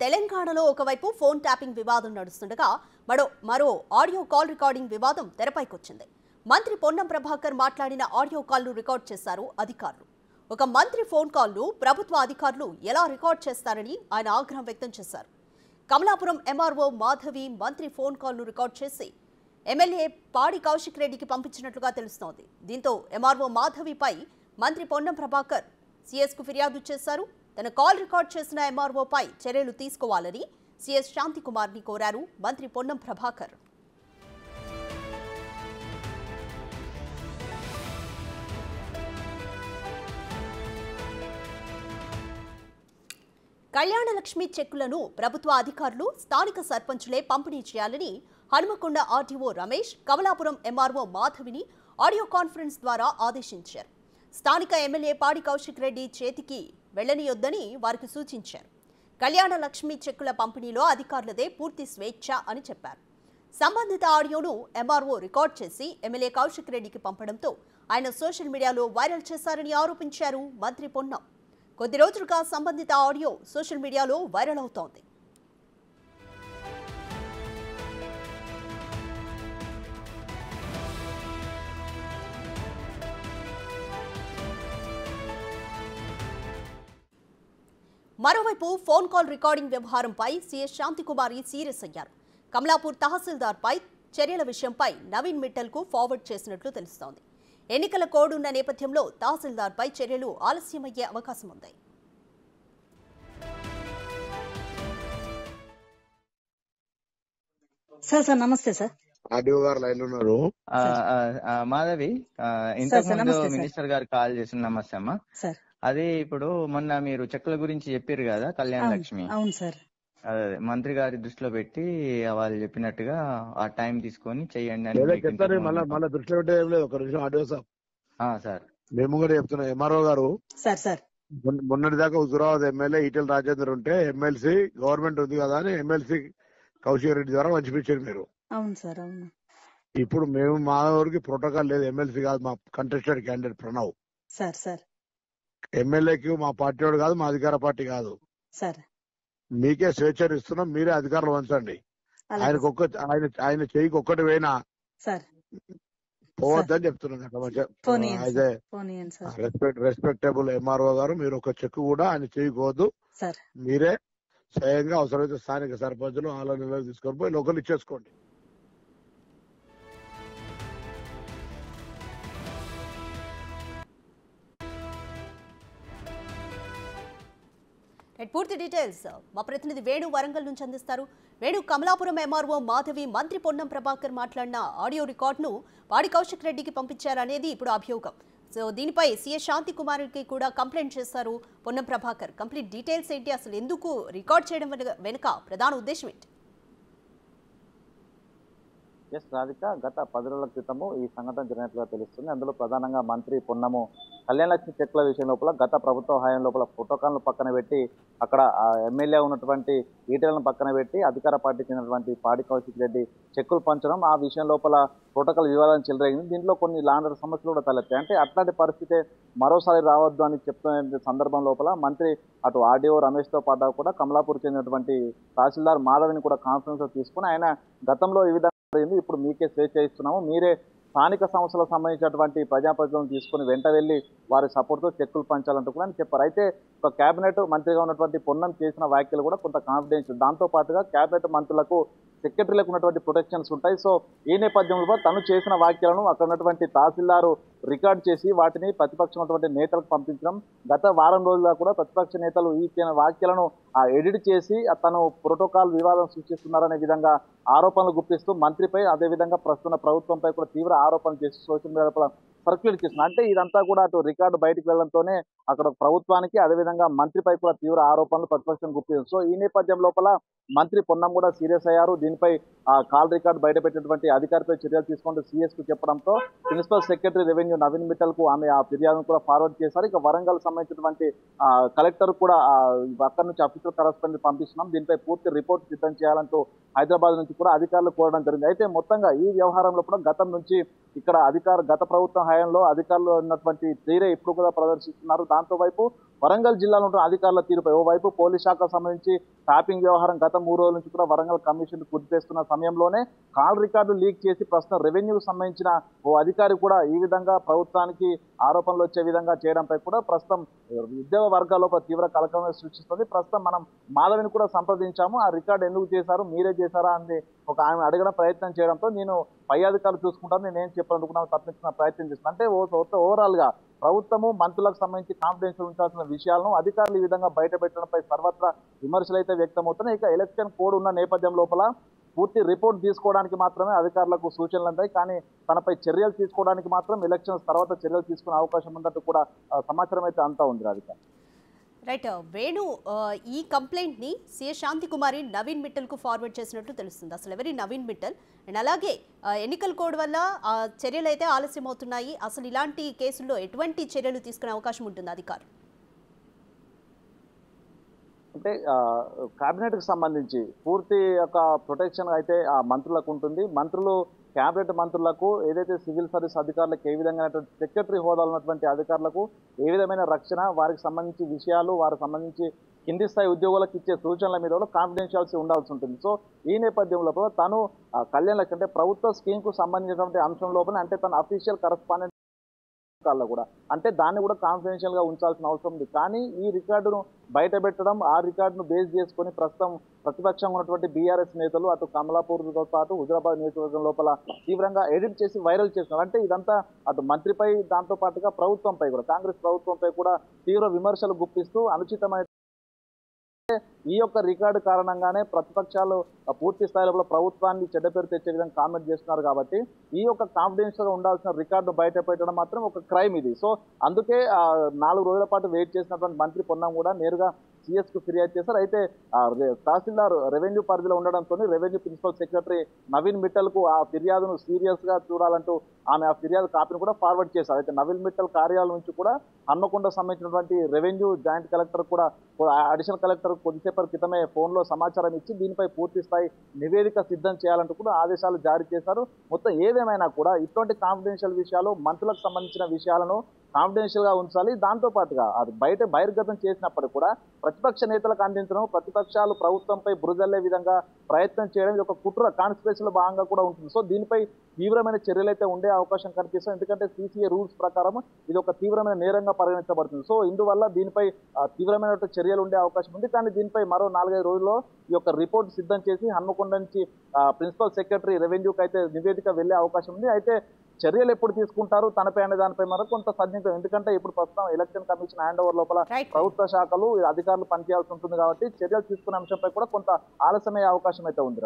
తెలంగాణలో ఒకవైపు phone tapping వివాదం నడుస్తుండగా మరో ఆడియో కాల్ రికార్డింగ్ వివాదం తెరపైకొచ్చింది. మంత్రి పొన్నం ప్రభాకర్ మాట్లాడిన ఆడియో కాల్ను రికార్డ్ చేశారు అధికారులు. ఒక మంత్రి ఫోన్ కాల్ను ప్రభుత్వ అధికారులు ఎలా రికార్డ్ చేస్తారని ఆయన ఆగ్రహం వ్యక్తం చేశారు. కమలాపురం ఎంఆర్ఓ మాధవి మంత్రి ఫోన్ కాల్ను రికార్డ్ చేసి ఎమ్మెల్యే పాడి కౌశిక్ రెడ్డికి పంపించినట్లుగా తెలుస్తోంది. దీంతో ఎంఆర్ఓ మాధవిపై మంత్రి పొన్నం ప్రభాకర్ సీఎస్కు ఫిర్యాదు చేశారు. తన కాల్ రికార్డ్ చేసిన ఎంఆర్ఓపై చర్యలు తీసుకోవాలని సీఎస్ శాంతికుమార్ని కోరారు మంత్రి పొన్నం ప్రభాకర్. కళ్యాణలక్ష్మి చెక్కులను ప్రభుత్వ అధికారులు స్థానిక సర్పంచులే పంపిణీ చేయాలని హనుమకొండ ఆర్డీఓ రమేష్ కమలాపురం ఎంఆర్ఓ మాధవిని ఆడియో కాన్ఫరెన్స్ ద్వారా ఆదేశించారు. స్థానిక ఎమ్మెల్యే పాడి కౌశిక్ రెడ్డి చేతికి వెళ్లనియొద్దని వారికి సూచించారు. కళ్యాణ లక్ష్మి చెక్కుల పంపిణీలో అధికారులదే పూర్తి స్వేచ్ఛ అని చెప్పారు. సంబంధిత ఆడియోను ఎంఆర్ఓ రికార్డ్ చేసి ఎమ్మెల్యే కౌశిక్ రెడ్డికి పంపడంతో ఆయన సోషల్ మీడియాలో వైరల్ చేశారని ఆరోపించారు మంత్రి పొన్నం. కొద్ది రోజులుగా సంబంధిత ఆడియో సోషల్ మీడియాలో వైరల్ అవుతోంది. మరోవైపు ఫోన్ కాల్ రికార్డింగ్ వ్యవహారంపై సీఎస్ శాంతికుమారి సీరియస్ అయ్యారు. కమలాపూర్ తహసీల్దార్పై చర్యల విషయంపై నవీన్ మిట్టల్కు ఫార్వర్డ్ చేసినట్లు తెలుస్తోంది. ఎన్నికల కోడ్ ఉన్న నేపథ్యంలో తహసీల్దార్పై చర్యలు ఆలస్యమయ్యే అవకాశం ఉంది. సార్ నమస్తే సార్. ఆర్డీఓ గారు లైన్ ఉన్నారు. మాధవి, ఇంతకుముందు మినిస్టర్ గారు కాల్ చేసిన నమస్తే అమ్మా. అది ఇప్పుడు మొన్న మీరు చెక్కుల గురించి చెప్పారు కదా, కళ్యాణ లక్ష్మి. అవును సార్. అదే మంత్రి గారి దృష్టిలో పెట్టి వాళ్ళు చెప్పినట్టుగా ఆ టైం తీసుకొని చెయ్యండి అని మళ్ళీ దృష్టిలో పెట్టే ఏం లేదు. ఒక నిమిషం ఆడియో సార్. మేము కూడా చెప్తున్నాం. ఎంఆర్ఓ గారు సార్ మొన్నటి దాకా హుజురాబాద్ ఎమ్మెల్యే ఈటెల రాజేందర్ ఉంటే ఎమ్మెల్సీ గవర్నమెంట్ ఉంది కదా అని ఎమ్మెల్సీ కౌశిక్ రెడ్డి ద్వారా పంచిపించారు మీరు. అవును సార్. అవును. ఇప్పుడు మేము మా ఊరికి ప్రోటోకాల్ లేదు. ఎమ్మెల్సీ కాదు, మా కంటెస్టెడ్ క్యాండిడేట్ ప్రణవ్ సార్. ఎమ్మెల్యేకి మా పార్టీ వాడు కాదు, మా అధికార పార్టీ కాదు సార్. మీకే స్వేచ్ఛను ఇస్తున్నాం, మీరే అధికారులు వంచండి. ఆయన చెయ్యికి ఒక్కటి పోయినా సార్ పోవద్దని చెప్తున్నాను. రెస్పెక్టబుల్ ఎంఆర్ఓ గారు, మీరు ఒక చెక్ కూడా ఆయన చేయకపోవద్దు. మీరే స్వయంగా అవసరమైతే స్థానిక సర్పంచులు వాళ్ళ నిర్ణయం తీసుకొని పోయి లోకల్ ఇచ్చేసుకోండి. పూర్తి డీటెయిల్స్ మా ప్రతినిధి వేణు వరంగల్ నుంచి అందిస్తారు. వేణు, కమలాపురం ఎంఆర్ఓ మాధవి మంత్రి పొన్నం ప్రభాకర్ మాట్లాడిన ఆడియో రికార్డును పాడి కౌశిక్ రెడ్డికి పంపించారనేది ఇప్పుడు అభియోగం. సో దీనిపై సీఎస్ శాంతికుమార్కి కూడా కంప్లైంట్ చేశారు పొన్నం ప్రభాకర్. కంప్లీట్ డీటెయిల్స్ ఏంటి, అసలు ఎందుకు రికార్డ్ చేయడం వెనుక ప్రధాన ఉద్దేశం ఏంటి? రాధిక, గత 10 రోజుల క్రితము ఈ సంఘటన జరిగినట్లుగా తెలుస్తుంది. అందులో ప్రధానంగా మంత్రి పొన్నము కళ్యాణలక్ష్మి చెక్కుల విషయం లోపల గత ప్రభుత్వ హయాం లోపల ప్రోటోకాల్ను పక్కన పెట్టి అక్కడ ఎమ్మెల్యే ఉన్నటువంటి ఈటెలను పక్కన పెట్టి అధికార పార్టీకి చెందినటువంటి పాడి కౌశిక్ రెడ్డి చెక్కులు పంచడం, ఆ విషయం లోపల ప్రోటోకాల్ వివాదం చెలరేగింది. దీంట్లో కొన్ని లాండర్ సమస్యలు కూడా తలెత్తాయి. అంటే అట్లాంటి పరిస్థితి మరోసారి రావద్దు అని చెప్తున్న సందర్భం లోపల మంత్రి అటు ఆర్డీఓ రమేష్ తో పాటు కూడా కమలాపూర్ చెందినటువంటి తహసీల్దార్ మాధవిని కూడా కాన్ఫరెన్స్ లో తీసుకుని ఆయన గతంలో ఈ విధంగా ఇప్పుడు మీకే స్వేచ్ఛ ఇస్తున్నాము, మీరే స్థానిక సంస్థలకు సంబంధించినటువంటి ప్రజాప్రతినిధులను తీసుకుని వెంట వెళ్లి వారి సపోర్ట్తో చెక్కులు పంచాలంటూ కూడా అని చెప్పారు. అయితే ఒక కేబినెట్ మంత్రిగా ఉన్నటువంటి పొన్నం చేసిన వ్యాఖ్యలు కూడా కొంత కాన్ఫిడెన్షియల్. దాంతో పాటుగా కేబినెట్ మంత్రులకు సెక్రటరీలకు ఉన్నటువంటి ప్రొటెక్షన్స్ ఉంటాయి. సో ఈ నేపథ్యంలో తను చేసిన వ్యాఖ్యలను అక్కడ ఉన్నటువంటి తహసీల్దారు రికార్డ్ చేసి వాటిని ప్రతిపక్షం ఉన్నటువంటి నేతలకు పంపించడం, గత వారం రోజులుగా కూడా ప్రతిపక్ష నేతలు ఈ వ్యాఖ్యలను ఎడిట్ చేసి తను ప్రోటోకాల్ వివాదం సృష్టిస్తున్నారనే విధంగా ఆరోపణలు గుప్పిస్తూ మంత్రిపై, అదేవిధంగా ప్రస్తుత ప్రభుత్వంపై కూడా తీవ్ర ఆరోపణలు చేసి సోషల్ మీడియాలో సర్క్యులేట్ చేస్తున్నారు. అంటే ఇదంతా కూడా అటు రికార్డు బయటకు వెళ్లడంతోనే అక్కడ ప్రభుత్వానికి, అదేవిధంగా మంత్రిపై కూడా తీవ్ర ఆరోపణలు ప్రతిపక్షం గుప్పించారు. సో ఈ నేపథ్యం లోపల మంత్రి పొన్నం కూడా సీరియస్ అయ్యారు. దీనిపై కాల్ రికార్డు బయటపెట్టినటువంటి అధికారిపై చర్యలు తీసుకుంటూ సీఎస్ కు చెప్పడంతో principal secretary revenue Naveen Mittal కు ఆమె ఆ ఫిర్యాదును కూడా ఫార్వర్డ్ చేశారు. ఇక వరంగల్ సంబంధించినటువంటి కలెక్టర్ కూడా అక్కడి నుంచి అఫీషియల్ కరెస్పాండెంట్ పంపిస్తున్నాం, దీనిపై పూర్తి రిపోర్ట్ సిద్ధం చేయాలంటూ హైదరాబాద్ నుంచి కూడా అధికారులు కోరడం జరిగింది. అయితే మొత్తంగా ఈ వ్యవహారంలో కూడా గతం నుంచి ఇక్కడ గత ప్రభుత్వం హయాంలో అధికారులు ఉన్నటువంటి తీరే ఇప్పుడు కూడా ప్రదర్శిస్తున్నారు. దాంతో వైపు వరంగల్ జిల్లాలో ఉన్న అధికారుల తీరుపై ఓవైపు పోలీస్ శాఖకు సంబంధించి ట్యాపింగ్ వ్యవహారం గత 3 రోజుల నుంచి కూడా వరంగల్ కమిషన్ గుర్తిస్తున్న సమయంలోనే కాల్ రికార్డు లీక్ చేసి ప్రస్తుతం రెవెన్యూకు సంబంధించిన ఓ అధికారి కూడా ఈ విధంగా ప్రభుత్వానికి ఆరోపణలు వచ్చే విధంగా చేయడంపై కూడా ప్రస్తుతం ఉద్యోగ వర్గాల్లో తీవ్ర కలకలం సృష్టిస్తుంది. ప్రస్తుతం మనం మాధవిని కూడా సంప్రదించాము. ఆ రికార్డు ఎందుకు చేశారు, మీరే చేశారా అని ఒక ఆమె అడగడం ప్రయత్నం చేయడంతో నేను పై అధికారులు చూసుకుంటాను, నేనేం చెప్పాలనుకున్నాను తప్పించిన ప్రయత్నం చేస్తున్నాను. అంటే ఓవరాల్ గా ప్రభుత్వము మంత్రులకు సంబంధించి కాన్ఫిడెన్షియల్ ఉంచాల్సిన విషయాలను అధికారులు ఈ విధంగా బయట పెట్టడంపై సర్వత్రా విమర్శలు అయితే వ్యక్తమవుతున్నాయి. ఇక ఎలక్షన్ కోడ్ ఉన్న నేపథ్యం లోపల పూర్తి రిపోర్ట్ తీసుకోవడానికి మాత్రమే అధికారులకు సూచనలు అందాయి. కానీ తనపై చర్యలు తీసుకోవడానికి మాత్రం ఎలక్షన్స్ తర్వాత చర్యలు తీసుకునే అవకాశం ఉన్నట్టు కూడా సమాచారం అయితే అంతా ఉంది రాధిక. రైట్ వేణు, ఈ కంప్లైంట్ ని సీఎస్ శాంతి కుమారి నవీన్ మిట్టల్ కు ఫార్వర్డ్ చేసినట్లు తెలుస్తుంది. అసలు ఎవరి నవీన్ మిట్టల్, అండ్ అలాగే ఎన్నికల కోడ్ వల్ల చర్యలు అయితే ఆలస్యం అవుతున్నాయి. అసలు ఇలాంటి కేసుల్లో ఎటువంటి చర్యలు తీసుకునే అవకాశం ఉంటుంది అధికారులు? అంటే కేబినెట్ కి సంబంధించి పూర్తి యొక్క ప్రొటెక్షన్ అయితే ఆ మంత్రులకు ఉంటుంది. మంత్రులు క్యాబినెట్ మంత్రులకు ఏదైతే సివిల్ సర్వీస్ అధికారులకు ఏ విధంగా సెక్రటరీ హోదాలో ఉన్నటువంటి అధికారులకు ఏ విధమైన రక్షణ, వారికి సంబంధించి విషయాలు, వారికి సంబంధించి కింది స్థాయి ఉద్యోగులకు ఇచ్చే సూచనల మీద కాన్ఫిడెన్షియాలిటీ ఉండాల్సి ఉంటుంది. సో ఈ నేపథ్యంలో తను కళ్యాణ్ లక్ష్మి అంటే ప్రభుత్వ స్కీమ్ కు సంబంధించినటువంటి అంశం లోపల అంటే తన అఫీషియల్ కరస్పాండెంట్ కూడా అంటే దాన్ని కూడా కాన్ఫిడెన్షియల్ గా ఉంచాల్సిన అవసరం ఉంది. కానీ ఈ రికార్డును బయట పెట్టడం, ఆ రికార్డును బేస్ చేసుకుని ప్రస్తుతం ప్రతిపక్షంగా ఉన్నటువంటి బీఆర్ఎస్ నేతలు అటు కమలాపూర్తో పాటు హుజరాబాద్ నియోజకవర్గం లోపల తీవ్రంగా ఎడిట్ చేసి వైరల్ చేస్తున్నారు. అంటే ఇదంతా అటు మంత్రిపై, దాంతో పాటుగా ప్రభుత్వంపై కూడా, కాంగ్రెస్ ప్రభుత్వంపై కూడా తీవ్ర విమర్శలు గుప్పిస్తూ అనుచితమైన ఈ యొక్క రికార్డు కారణంగానే ప్రతిపక్షాలు పూర్తి స్థాయిలో ప్రభుత్వాన్ని చెడ్డ పేరు తెచ్చే విధంగా కామెంట్ చేస్తున్నారు. కాబట్టి ఈ యొక్క కాన్ఫిడెన్షియల్ గా ఉండాల్సిన రికార్డు బయట పెట్టడం మాత్రం ఒక క్రైమ్ ఇది. సో అందుకే 4 రోజుల పాటు వెయిట్ చేసినటువంటి మంత్రి పొన్నం కూడా నేరుగా సిఎస్ కు ఫిర్యాదు చేశారు. అయితే తహసీల్దార్ రెవెన్యూ పరిధిలో ఉండడంతో revenue principal secretary Naveen Mittal కు ఆ ఫిర్యాదును సీరియస్ గా చూడాలంటూ ఆమె ఆ ఫిర్యాదు కాపీని కూడా ఫార్వర్డ్ చేశారు. అయితే నవీన్ మిట్టల్ కార్యాలయం నుంచి కూడా హన్మకొండ సంబంధించినటువంటి రెవెన్యూ జాయింట్ కలెక్టర్ కూడా అడిషనల్ కలెక్టర్ కొద్దిసేపటి క్రితమే ఫోన్ లో సమాచారం ఇచ్చి దీనిపై పూర్తి స్థాయి నివేదిక సిద్ధం చేయాలంటూ కూడా ఆదేశాలు జారీ చేశారు. మొత్తం ఏదేమైనా కూడా ఇటువంటి కాన్ఫిడెన్షియల్ విషయాలు, మంత్రులకు సంబంధించిన విషయాలను కాన్ఫిడెన్షియల్ గా ఉంచాలి. దాంతో పాటుగా అది బహిర్గతం చేసినప్పటికీ కూడా ప్రతిపక్ష నేతలకు అందించడం, ప్రతిపక్షాలు ప్రభుత్వంపై బురజల్లే విధంగా ప్రయత్నం చేయడం ఇది ఒక కుట్ర, కాన్స్పిరసీలో భాగంగా కూడా ఉంటుంది. సో దీనిపై తీవ్రమైన చర్యలు అయితే ఉండే అవకాశం కనిపిస్తుంది. ఎందుకంటే సిసిఏ రూల్స్ ప్రకారం ఇది ఒక తీవ్రమైన నేరంగా పరిగణించబడుతుంది. సో ఇందువల్ల దీనిపై తీవ్రమైన చర్యలు ఉండే అవకాశం ఉంది. కానీ దీనిపై మరో 4-5 రోజుల్లో ఈ యొక్క రిపోర్ట్ సిద్ధం చేసి హన్మకొండ నుంచి ప్రిన్సిపల్ సెక్రటరీ రెవెన్యూకి అయితే నివేదిక వెళ్లే అవకాశం ఉంది. అయితే చర్యలు ఎప్పుడు తీసుకుంటారు తనపై అనే దానిపై మరో కొంత సందిగ్ధం. ఎందుకంటే ఇప్పుడు ప్రస్తుతం ఎలక్షన్ కమిషన్ హ్యాండ్ ఓవర్ లోపల ప్రభుత్వ శాఖలు, అధికారులు పనిచేయాల్సి ఉంటుంది కాబట్టి చర్యలు తీసుకునే అంశంపై కూడా కొంత ఆలస్యమయ్యే అవకాశం అయితే ఉంది.